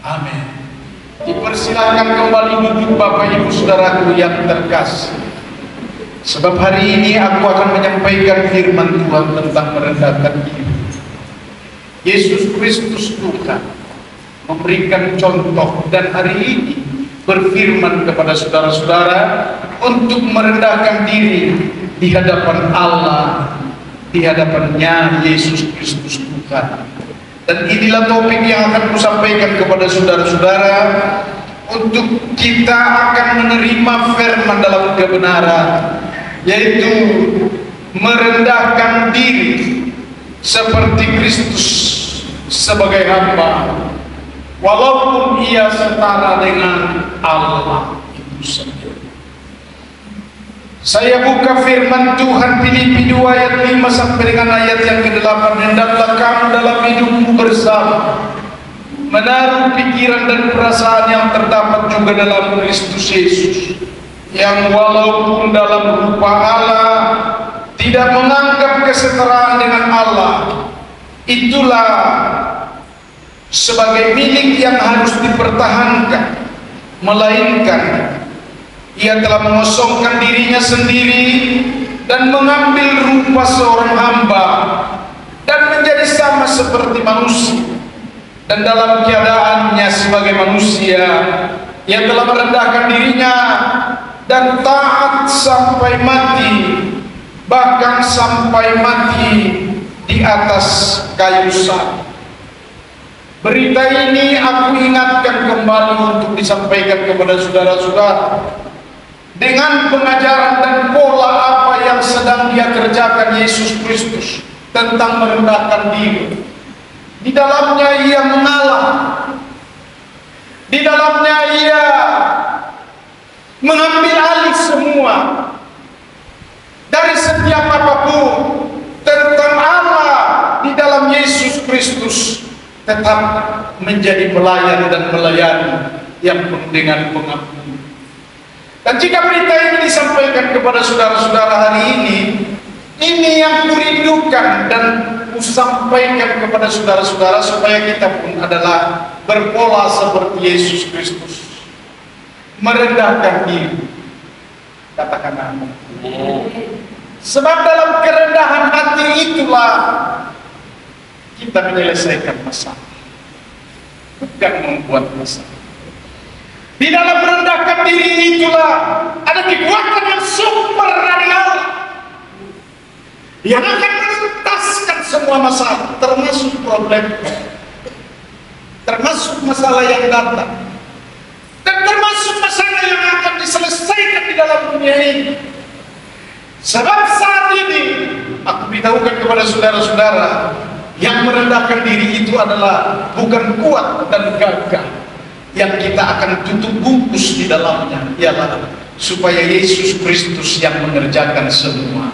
Amin. Dipersilakan kembali duduk Bapak Ibu Saudaraku yang terkasih. Sebab hari ini aku akan menyampaikan firman Tuhan tentang merendahkan diri. Yesus Kristus Tuhan memberikan contoh dan hari ini berfirman kepada saudara-saudara untuk merendahkan diri di hadapan Allah, di hadapannya Yesus Kristus Tuhan. Dan inilah topik yang akan kusampaikan kepada saudara-saudara untuk kita akan menerima firman dalam kebenaran, yaitu merendahkan diri seperti Kristus sebagai hamba, walaupun ia setara dengan Allah itu saja. Saya buka firman Tuhan Filipi 2 ayat 5 sampai dengan ayat yang ke-8. Hendaklah kamu dalam hidupmu bersama menaruh pikiran dan perasaan yang terdapat juga dalam Kristus Yesus, yang walaupun dalam rupa Allah tidak menganggap kesetaraan dengan Allah itulah sebagai milik yang harus dipertahankan, melainkan ia telah mengosongkan dirinya sendiri dan mengambil rupa seorang hamba dan menjadi sama seperti manusia, dan dalam keadaannya sebagai manusia ia telah merendahkan dirinya dan taat sampai mati, bahkan sampai mati di atas kayu salib. Berita ini aku ingatkan kembali untuk disampaikan kepada saudara-saudara dengan pengajaran dan pola apa yang sedang dia kerjakan Yesus Kristus tentang merendahkan diri. Di dalamnya ia mengalah, di dalamnya ia mengambil alih semua dari setiap apapun tentang Allah di dalam Yesus Kristus, tetap menjadi pelayan dan melayani yang penuh dengan pengampunan. Dan jika berita ini disampaikan kepada saudara-saudara hari ini yang kurindukan dan kusampaikan kepada saudara-saudara supaya kita pun adalah berpola seperti Yesus Kristus, merendahkan diri. Katakan amin. Sebab dalam kerendahan hati itulah kita menyelesaikan masalah, bukan membuat masalah. Di dalam merendahkan diri itulah ada kekuatan yang super dari Allah yang akan menuntaskan semua masalah, termasuk problem, termasuk masalah yang datang, dan termasuk masalah yang akan diselesaikan di dalam dunia ini. Sebab saat ini aku beritahukan kepada saudara-saudara, yang merendahkan diri itu adalah bukan kuat dan gagah. Yang kita akan tutup bungkus di dalamnya ialah supaya Yesus Kristus yang mengerjakan semua,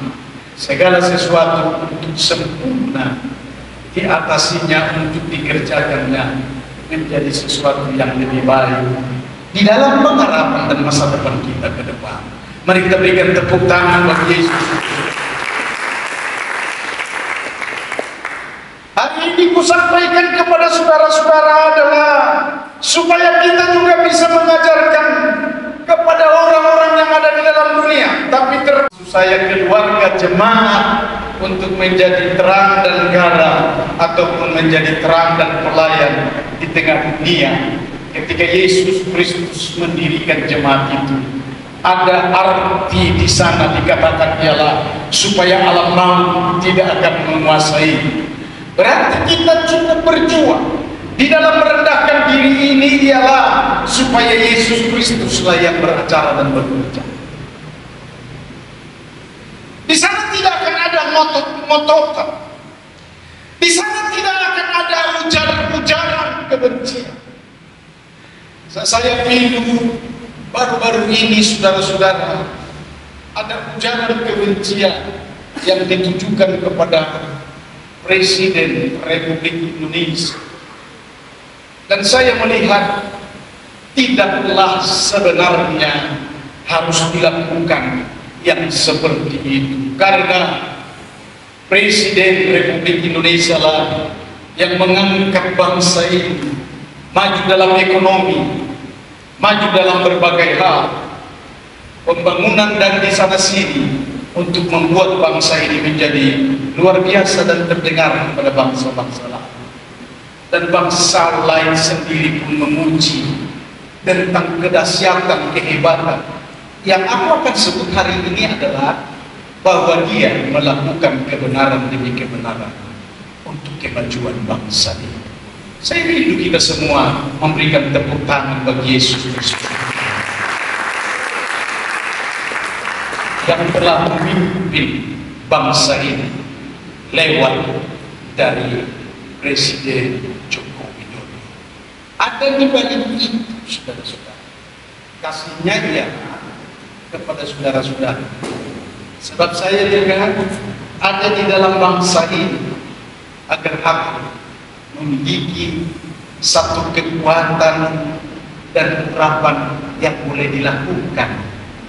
segala sesuatu untuk sempurna, diatasinya untuk dikerjakannya menjadi sesuatu yang lebih baik di dalam pengharapan dan masa depan kita ke depan. Mari kita berikan tepuk tangan bagi Yesus. Hari ini kusampaikan kepada saudara-saudara adalah supaya kita juga bisa mengajarkan kepada orang-orang yang ada di dalam dunia, tapi termasuk saya keluarga jemaat, untuk menjadi terang dan garam ataupun menjadi terang dan pelayan di tengah dunia. Ketika Yesus Kristus mendirikan jemaat itu, ada arti di sana dikatakan ialah supaya alam maut tidak akan menguasai. Berarti kita cukup berjuang di dalam merendahkan diri ini ialah supaya Yesus Kristuslah yang beracara dan bekerja. Di sana tidak akan ada ngotot-ngototan. Di sana tidak akan ada ujaran-ujaran kebencian. Saya pilu baru-baru ini saudara-saudara, ada ujaran kebencian yang ditujukan kepada Presiden Republik Indonesia. Dan saya melihat tidaklah sebenarnya harus dilakukan yang seperti itu, karena Presiden Republik Indonesia lah yang mengangkat bangsa ini maju dalam ekonomi, maju dalam berbagai hal, pembangunan dan di sana sini untuk membuat bangsa ini menjadi luar biasa dan terdengar pada bangsa-bangsa lain. Dan bangsa lain sendiri pun memuji tentang kedahsyatan, kehebatan. Yang aku akan sebut hari ini adalah bahwa dia melakukan kebenaran demi kebenaran untuk kemajuan bangsa ini. Saya rindu kita semua memberikan tepuk tangan bagi Yesus Kristus yang telah memimpin bangsa ini lewat dari Presiden Joko Widodo. Ada di balik itu, saudara-saudara, kasihnya dia kepada saudara-saudara. Sebab saya juga ada di dalam bangsa ini agar aku memiliki satu kekuatan dan harapan yang boleh dilakukan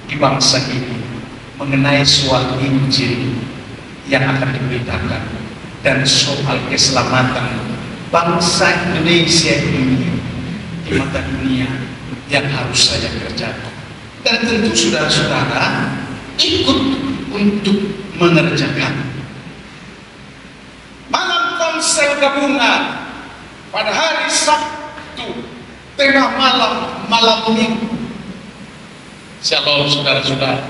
di bangsa ini mengenai soal Injil yang akan diberitakan dan soal keselamatan bangsa Indonesia ini di mata dunia yang harus saya kerjakan. Dan tentu saudara-saudara ikut untuk mengerjakan. Malam konsel gabungan pada hari Sabtu tengah malam minggu. Shalom saudara-saudara.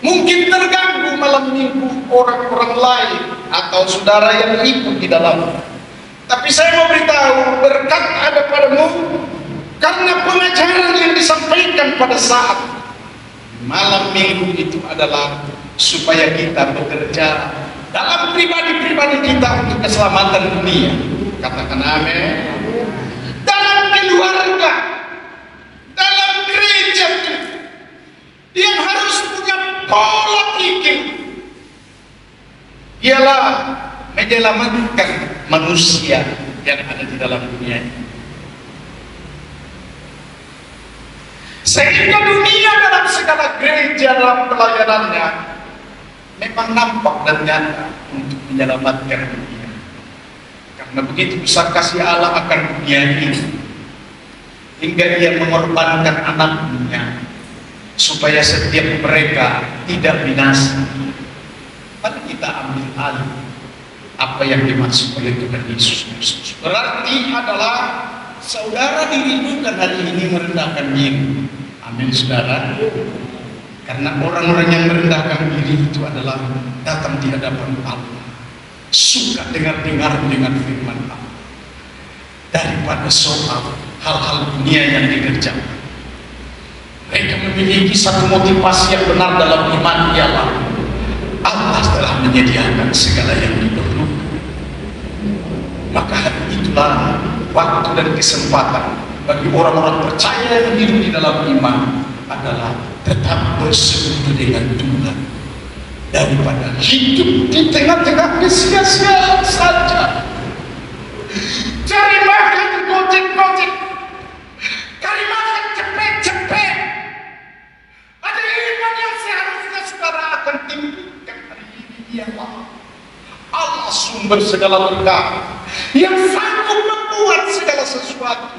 Mungkin terganggu malam minggu orang-orang lain atau saudara yang ikut di dalam. Tapi saya mau beritahu, berkat ada padamu karena pengajaran yang disampaikan pada saat malam minggu itu adalah supaya kita bekerja dalam pribadi-pribadi kita untuk keselamatan dunia. Katakan amin. Dalam keluarga, dalam gereja yang harus punya pola pikir ialah menyelamatkan manusia yang ada di dalam dunia ini. Sehingga dunia dalam segala gereja dalam pelayanannya memang nampak dan nyata untuk menyelamatkan dunia. Karena begitu besar kasih Allah akan dunia ini hingga dia mengorbankan anaknya supaya setiap mereka tidak binasa. Mari kita ambil alih apa yang dimaksud oleh Tuhan Yesus Kristus. Berarti adalah saudara dirindukan hari ini merendahkan diri. Amin saudara. Karena orang-orang yang merendahkan diri itu adalah datang di hadapan Allah, suka dengar-dengar dengan firman Allah daripada soal hal-hal dunia yang dikerjakan. Mereka memiliki satu motivasi yang benar dalam iman, ialah Allah telah menyediakan segala yang diperlukan. Maka itulah waktu dan kesempatan bagi orang-orang percaya yang hidup di dalam iman adalah tetap bersekutu dengan Tuhan daripada hidup di tengah-tengah kesia-siaan saja. Cari makan gojek-gojek, cari makan cepet-cepet. Ada iman yang seharusnya saudara akan tinggikan hari ini, ialah Allah sumber segala berkat yang sanggup membuat segala sesuatu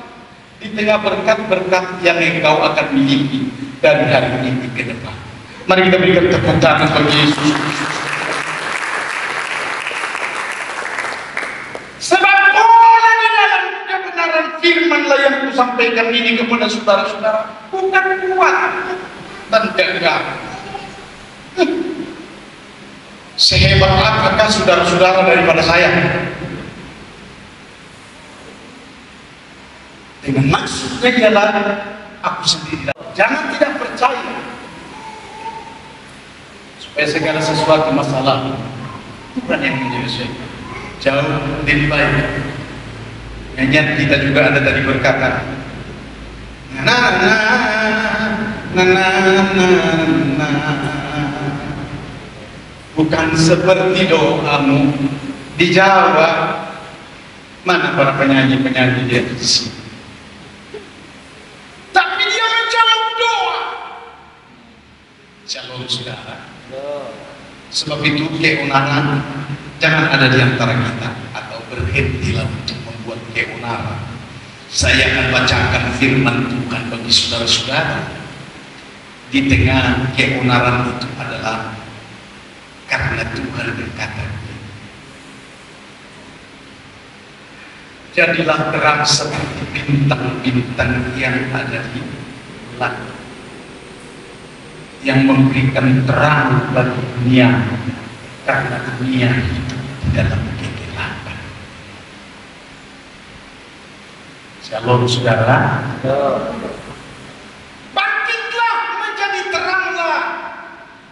di tengah berkat-berkat yang engkau akan miliki dari hari ini ke depan. Mari kita berikan tepuk tangan bagi Yesus. Sebab pola di dalam kebenaran firman-lah yang kusampaikan ini kepada saudara-saudara bukan kuat dan gagah. Sehebat apakah saudara-saudara daripada saya? Dengan maksudnya ialah aku sendiri. Jangan tidak percaya supaya segala sesuatu masalah Tuhan yang menyelesaikan. Jauh lebih baik. Nyanyian kita juga ada tadi berkata, na na na na na na, bukan seperti doamu dijawab. Mana para penyanyi-penyanyi dia di sini? Tapi dia menjawab doa. Shalom saudara. Sebab itu keonaran jangan ada di antara kita, atau berhentilah untuk membuat keonaran. Saya akan bacakan firman Tuhan bagi saudara-saudara. Di tengah keonaran itu adalah karena Tuhan berkata, jadilah terang seperti bintang-bintang yang ada di langit, yang memberikan terang bagi dunia, karena dunia hidup di dalam kegelapan. Shalom saudara. Bangkitlah menjadi teranglah,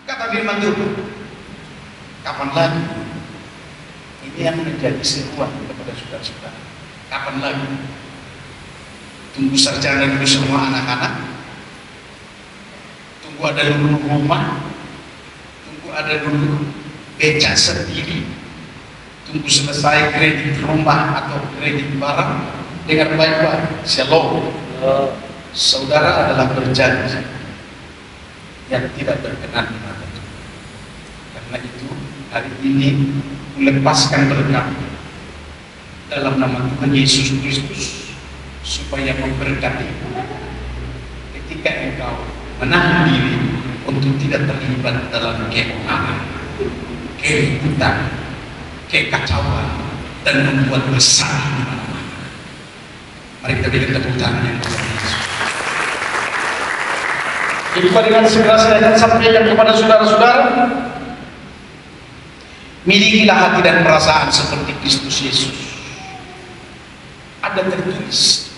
kata firman Tuhan. Kapan lagi? Ini yang menjadi seruan kepada saudara-saudara. Kapan lagi? Tunggu sarjana dulu semua anak-anak, tunggu ada dulu rumah, tunggu ada dulu becak sendiri, tunggu selesai kredit rumah atau kredit barang. Dengar baik-baik, shalom. Saudara adalah berjanji yang tidak berkenan di mata Tuhan. Karena itu hari ini melepaskan berkat dalam nama Tuhan Yesus Kristus, supaya memberkati ketika engkau menahan diri untuk tidak terlibat dalam keonaran, keributan, kekacauan, dan membuat besar di mana-mana. Mari kita berikan tepuk tangan yang luar biasa. Itu dengan segera saya akan sampaikan kepada saudara-saudara, milikilah hati dan perasaan seperti Kristus Yesus. Ada tertulis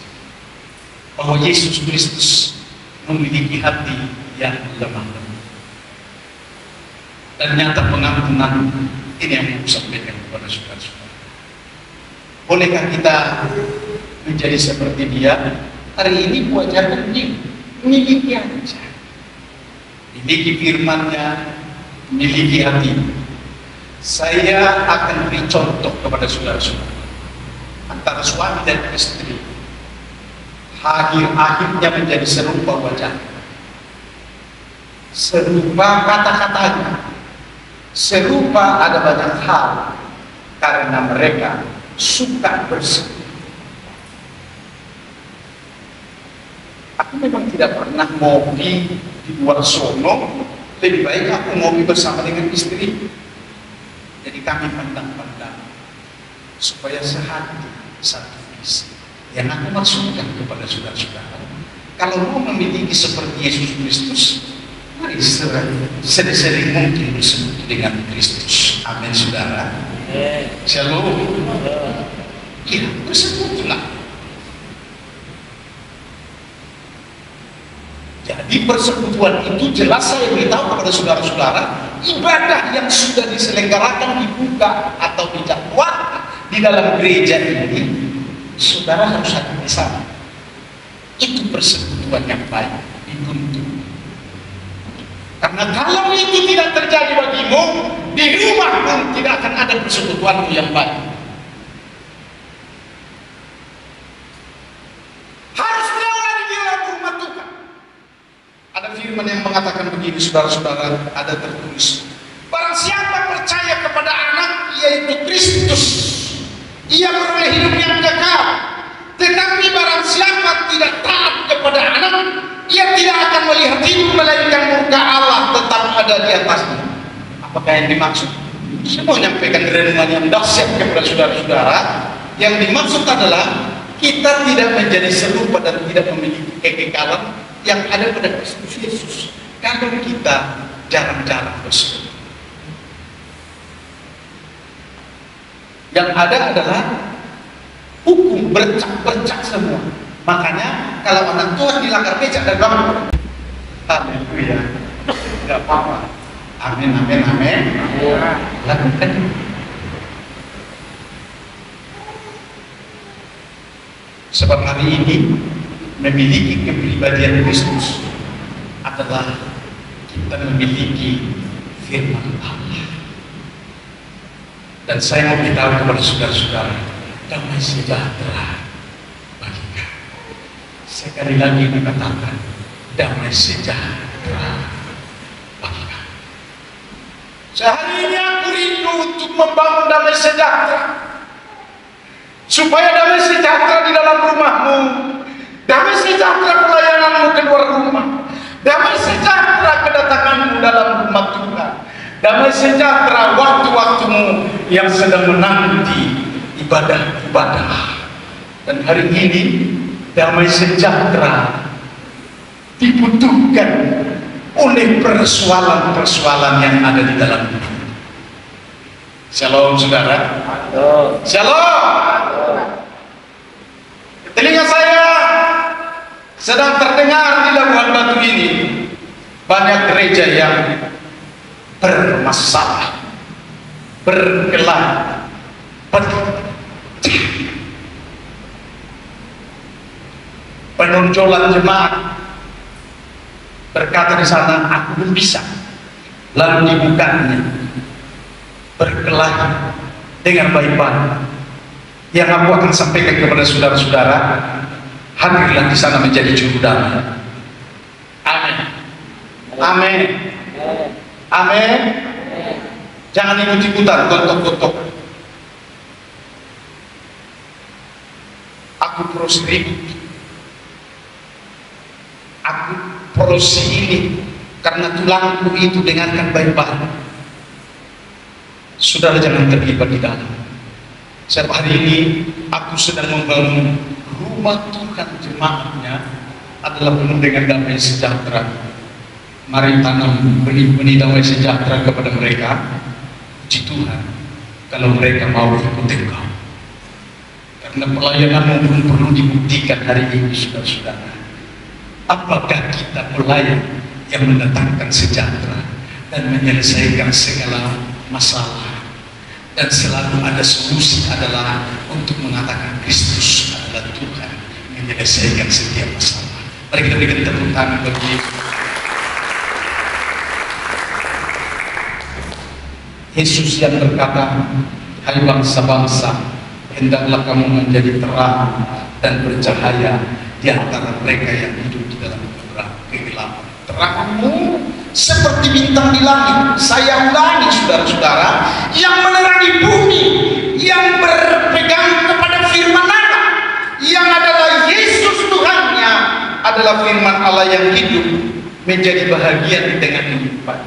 bahwa Yesus Kristus memiliki hati yang lemah lembut dan nyata pengampunan. Ini yang mau sampaikan kepada saudara-saudara. Bolehkah kita menjadi seperti dia? Hari ini wajarkan dia miliki aja, miliki firman-Nya, miliki hati. Saya akan beri contoh kepada saudara-saudara antara suami dan istri. Akhirnya menjadi serupa wajah, serupa kata-katanya, serupa ada banyak hal, karena mereka suka bersekutu. Aku memang tidak pernah ngopi di luar sono, lebih baik aku ngopi bersama dengan istri. Jadi kami pandang-pandang supaya sehati, satu visi. Yang aku maksudkan kepada saudara-saudara, kalau mau memiliki seperti Yesus Kristus, mari sering mungkin bersekutu dengan Kristus. Amin saudara. Shalom. Ya, bersekutulah. Jadi persekutuan itu jelas saya beritahu kepada saudara-saudara, ibadah yang sudah diselenggarakan, dibuka atau dijadwalkan di dalam gereja ini, saudara harus hadir di sana. Itu persekutuan yang baik, dituntut. Karena kalau itu tidak terjadi bagimu, di rumah pun tidak akan ada persekutuanmu yang baik. Ada firman yang mengatakan begini, saudara-saudara, ada tertulis, barang siapa percaya kepada anak, yaitu Kristus, ia beroleh hidup yang kekal. Tetapi barang siapa tidak taat kepada anak, ia tidak akan melihat hidup, melainkan murka Allah tetap ada di atasnya. Apakah yang dimaksud? Saya mau menyampaikan renungan yang dahsyat kepada saudara-saudara. Yang dimaksud adalah kita tidak menjadi serupa dan tidak memiliki kekekalan yang ada pada Kristus Yesus kalau kita jarang-jarang bersekutu. Yang ada adalah hukum, bercak-bercak semua. Makanya kalau anak Tuhan dilanggar becak dan bangun, haleluya, tidak apa-apa. Amin, amin, amin. Lakukan. Sebab hari ini memiliki kepribadian Kristus adalah kita memiliki firman Allah. Dan saya mau beritahu kepada saudara-saudara, damai sejahtera bagi kami. Sekali lagi dikatakan, damai sejahtera bagi kami. Sehari ini aku rindu untuk membangun damai sejahtera. supaya damai sejahtera di dalam rumahmu, damai sejahtera pelayananmu keluar rumah, damai sejahtera kedatanganmu dalam rumah Tuhan, damai sejahtera waktu-waktumu yang sedang menanti ibadah-ibadah. Dan hari ini damai sejahtera dibutuhkan oleh persoalan-persoalan yang ada di dalam hidup. Shalom saudara. Shalom. Telinga saya sedang terdengar di Labuan Batu ini banyak gereja yang bermasalah, berkelah, penonjolan jemaat, berkata di sana aku belum bisa, lalu dibukanya, berkelahi dengan baik-baik. Yang aku akan sampaikan kepada saudara-saudara, hadirlah di sana menjadi juru damai. Amin. Amin. Amin. Jangan ikut-ikutan, gontok-gontok. Aku terus ribut. Aku porosi ini karena tulangku itu dengarkan baik-baik. Saudara jangan terlibat di dalam. Setiap hari ini aku sedang membangun rumah Tuhan, jemaatnya adalah penuh dengan damai sejahtera. Mari tanam benih-benih damai sejahtera kepada mereka. Puji Tuhan kalau mereka mau ikut engkau, karena pelayananmu pun perlu dibuktikan hari ini saudara-saudara. Apakah kita pelayan yang mendatangkan sejahtera dan menyelesaikan segala masalah, dan selalu ada solusi adalah untuk mengatakan Kristus adalah Tuhan menyelesaikan setiap masalah. Mari kita berikan tepuk tangan bagi Yesus yang berkata, hai bangsa-bangsa, hendaklah kamu menjadi terang dan bercahaya di antara mereka yang hidup di dalam kegelapan. Terangmu seperti bintang di langit. Saya ulangi saudara-saudara, yang menerangi bumi, yang berpegang kepada firman Allah, yang adalah Yesus Tuhannya, adalah firman Allah yang hidup, menjadi bahagia di tengah kehidupan.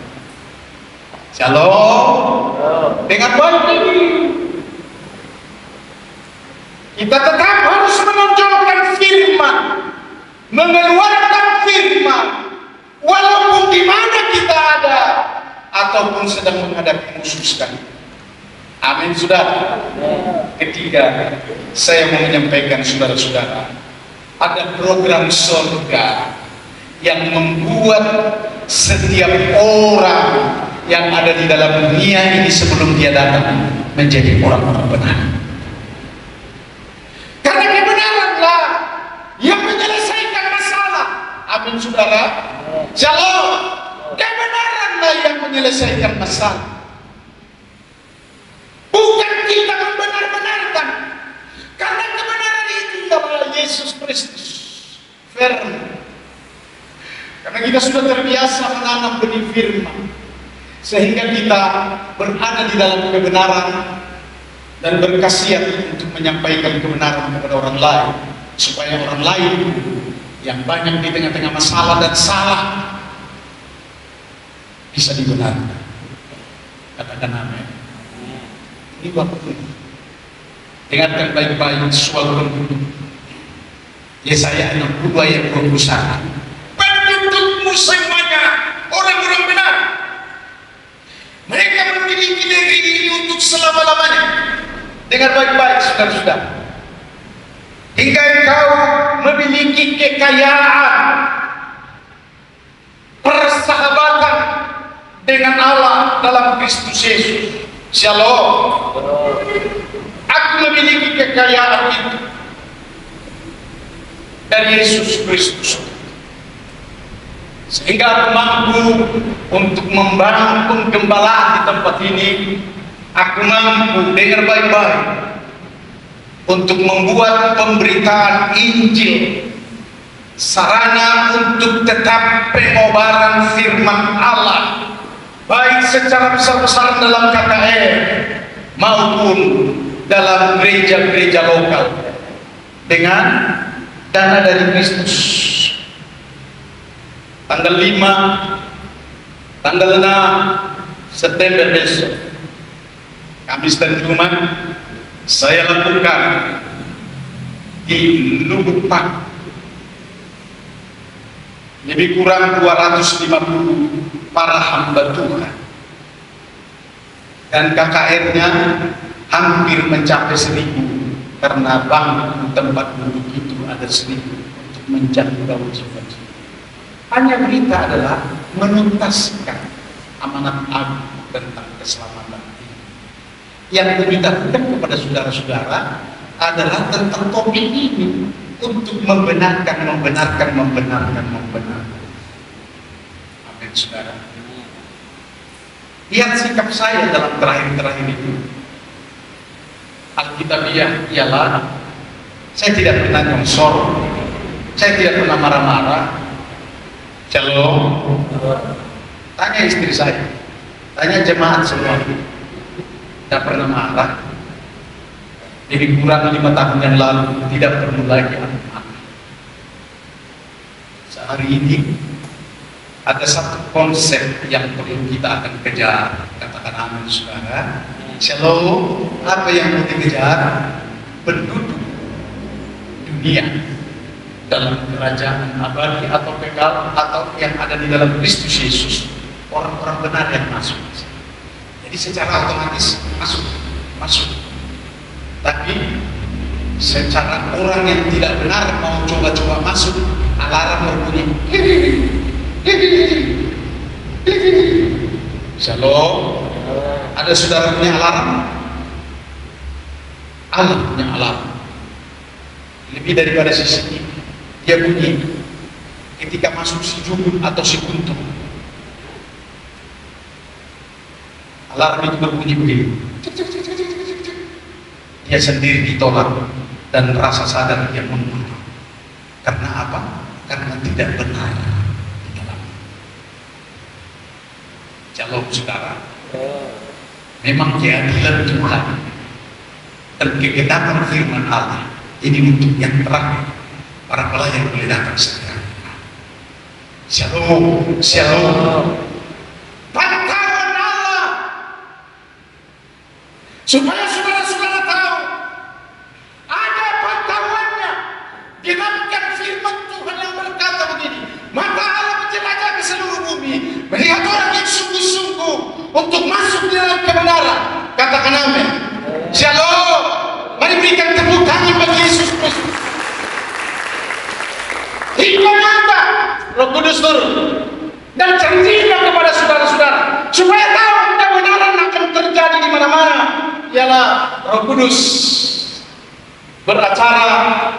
Shalom. Dengan baik ini kita tetap harus menonjolkan firman, mengeluarkan firman, walaupun di mana kita ada ataupun sedang menghadapi musuh sekali. Amin saudara. Ketiga, saya mau menyampaikan saudara-saudara, ada program surga yang membuat setiap orang yang ada di dalam dunia ini sebelum dia datang menjadi orang-orang benar. Karena kebenaranlah yang menyelesaikan masalah. Amin saudara. Shalom. Kebenaranlah yang menyelesaikan masalah, bukan kita membenar-benarkan, karena kebenaran itu adalah Yesus Kristus firman. Karena kita sudah terbiasa menanam benih firman, sehingga kita berada di dalam kebenaran dan berkhasiat untuk menyampaikan kebenaran kepada orang lain, supaya orang lain yang banyak di tengah-tengah masalah dan salah bisa dibenarkan. Katakan amin. Ini waktu. Dengarkan baik-baik soal penduduk. Yesaya 62 ayat 21. Pendudukmu semuanya orang-orang benar. Mereka memiliki negeri ini untuk selama-lamanya. Dengar baik-baik saudara-saudara. Hingga engkau memiliki kekayaan, persahabatan dengan Allah dalam Kristus Yesus. Shalom. Aku memiliki kekayaan itu dari Yesus Kristus, sehingga aku mampu untuk membangun penggembalaan di tempat ini. Aku mampu, dengar baik-baik, untuk membuat pemberitaan Injil, sarana untuk tetap pengobaran firman Allah, baik secara besar-besaran dalam KKR maupun dalam gereja-gereja lokal dengan dana dari Kristus. Tanggal 5, tanggal 6 September besok, Kamis dan Jumat, saya lakukan di Lubuk Pak. Lebih kurang 250 para hamba Tuhan, dan KKR-nya hampir mencapai 1000, karena bangku tempat duduk itu ada 1000 untuk menjangkau jiwa-jiwa. Hanya berita adalah menuntaskan amanat agung tentang keselamatan ini. Yang diberitakan kepada saudara-saudara adalah tentang topik ini untuk membenarkan. Amin, saudara. Lihat sikap saya dalam terakhir-terakhir itu. Alkitabiah ialah saya tidak pernah nyongsor, saya tidak pernah marah-marah. Shalom. Tanya istri saya, tanya jemaat semua, tidak pernah marah. Jadi kurang 5 tahun yang lalu tidak perlu lagi marah. Sehari ini ada satu konsep yang perlu kita akan kejar. Katakan amin, saudara. Shalom. Apa yang mau dikejar? Penduduk dunia dalam kerajaan abadi atau kekal, atau yang ada di dalam Kristus Yesus, orang-orang benar yang masuk. Jadi secara otomatis masuk. Tapi secara orang yang tidak benar mau coba-coba masuk, alarm berbunyi. Shalom. Ada saudara punya alarm? Allah punya alarm. Lebih daripada CCTV. Dia bunyi ketika masuk si jubun atau si kuntum. Alarm itu berbunyi begini. Dia sendiri ditolak dan rasa sadar dia mundur. Karena apa? Karena tidak benar di dalam. Shalom, saudara. Memang keadilan Tuhan dan keketapan firman Allah ini untuk yang terakhir. Para pelayan boleh datang sekarang. Shalom. Pantauan Allah supaya saudara-saudara tahu ada pantauannya. Genapkan firman Tuhan yang berkata begini, mata Allah menjelajah ke seluruh bumi, melihat orang yang sungguh-sungguh untuk masuk di dalam kebenaran. Katakan amin. Shalom. Mari berikan tepuk tangan bagi Yesus Kristus. Hikmah nyata Roh Kudus turun dan janjinya kepada saudara-saudara supaya tahu kebenaran akan terjadi di mana-mana. Ialah Roh Kudus beracara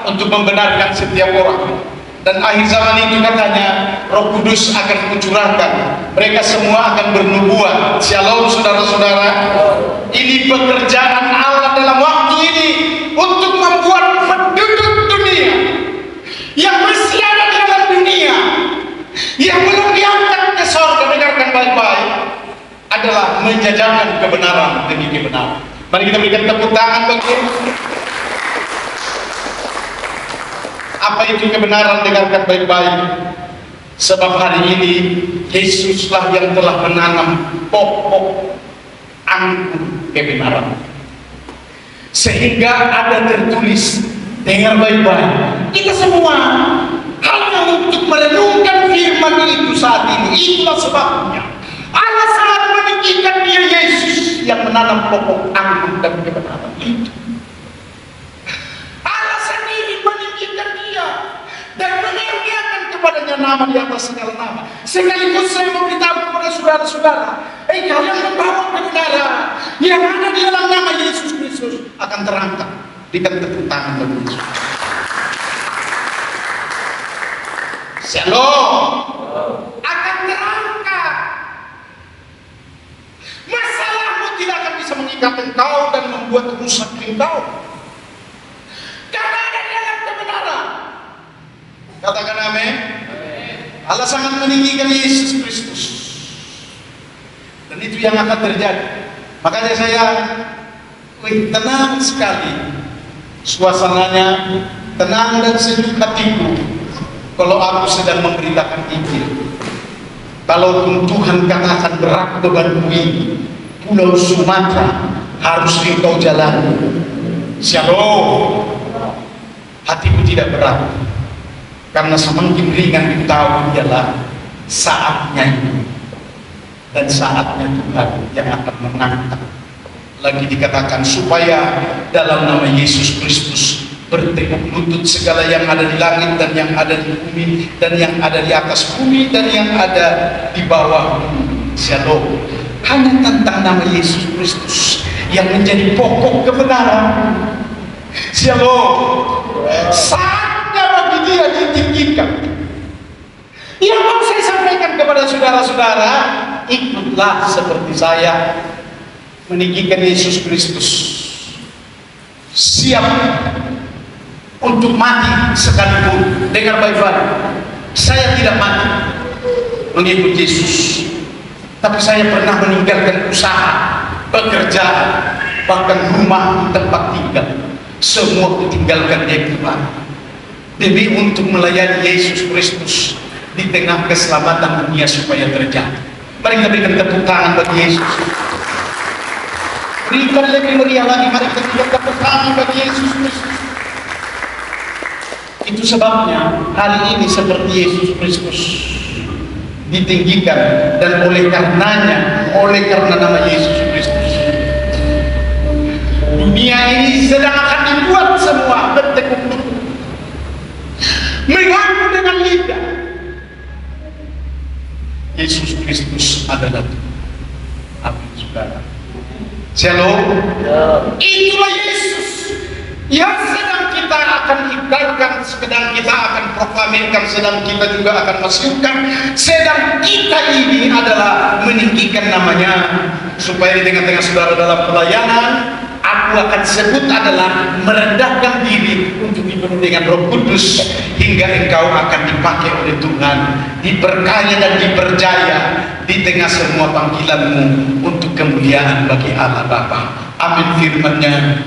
untuk membenarkan setiap orang. Dan akhir zaman itu katanya Roh Kudus akan mencurahkan, mereka semua akan bernubuat. Shalom, saudara-saudara. Ini pekerjaan Allah dalam waktu ini untuk membuat penduduk dunia yang masih ada di dalam dunia, yang belum diangkat ke surga, dengarkan baik-baik, adalah menjajakan kebenaran demi kebenaran. Mari kita berikan tepuk tangan bagi. Apa itu kebenaran? Dengarkan baik-baik. Sebab hari ini Yesuslah yang telah menanam pokok anggur kebenaran, sehingga ada tertulis, dengar baik-baik, kita semua hanya untuk merenungkan firman itu saat ini. Itulah sebabnya Allah sangat meninggikan dia Yesus yang menanam pokok anggur dan kebenaran itu. Allah sendiri meninggikan dia dan meninggikan kepadanya nama di atas segala nama. Sekaligus saya memberitahu kepada saudara-saudara, kalian membawa kebenaran yang ada di dalam nama Yesus Kristus akan terangkat. Berikan tepuk tangan bagi Yesus. Shalom. Akan terangkat. Masalahmu tidak akan bisa mengikat engkau dan membuat rusak engkau, karena ada di dalam kebenaran. Katakan amin. Allah sangat meninggikan Yesus Kristus, dan itu yang akan terjadi. Makanya saya Wih, tenang sekali suasananya, tenang dan sejuk hatiku kalau aku sedang memberitakan Injil. Kalaupun Tuhan katakan berat bebanmu ini, Pulau Sumatera harus engkau jalani. Shalom. Hatiku tidak berat, karena semakin ringan ku tahu ialah saatnya ini, dan saatnya Tuhan yang akan mengangkat. Lagi dikatakan supaya dalam nama Yesus Kristus bertekuk lutut segala yang ada di langit dan yang ada di bumi dan yang ada di atas bumi dan yang ada di bawah bumi. Shalom. Hanya tentang nama Yesus Kristus yang menjadi pokok kebenaran. Shalom. Saatnya bagi dia ditinggikan. Yang mau saya sampaikan kepada saudara-saudara, ikutlah seperti saya meninggikan Yesus Kristus, siap untuk mati sekalipun. Dengar baik-baik, saya tidak mati mengikut Yesus, tapi saya pernah meninggalkan usaha, pekerjaan, bahkan rumah tempat tinggal, semua kutinggalkan dia kembali demi untuk melayani Yesus Kristus di tengah keselamatan dunia supaya terjadi. Mari kita berikan tepuk tangan bagi Yesus. Berikan lebih meriah lagi, mari kita berikan tepuk tangan bagi Yesus Kristus. Itu sebabnya hari ini seperti Yesus Kristus ditinggikan, dan oleh karena nama Yesus Kristus, dunia ini sedang akan dibuat semua bertekuk lutut, mengaku dengan lidah Yesus Kristus adalah Tuhan. Amin, saudara. Shalom. Itulah Yesus yang sedang kita akan ikrarkan, sedang kita akan proklamirkan, sedang kita juga akan masukkan, sedang kita ini adalah meninggikan namanya, supaya di tengah-tengah saudara dalam pelayanan, aku akan sebut adalah merendahkan diri untuk dipenuhi dengan Roh Kudus, hingga engkau akan dipakai oleh Tuhan, diberkati dan dipercaya di tengah semua panggilanmu untuk kemuliaan bagi Allah Bapa. Amin firman-Nya.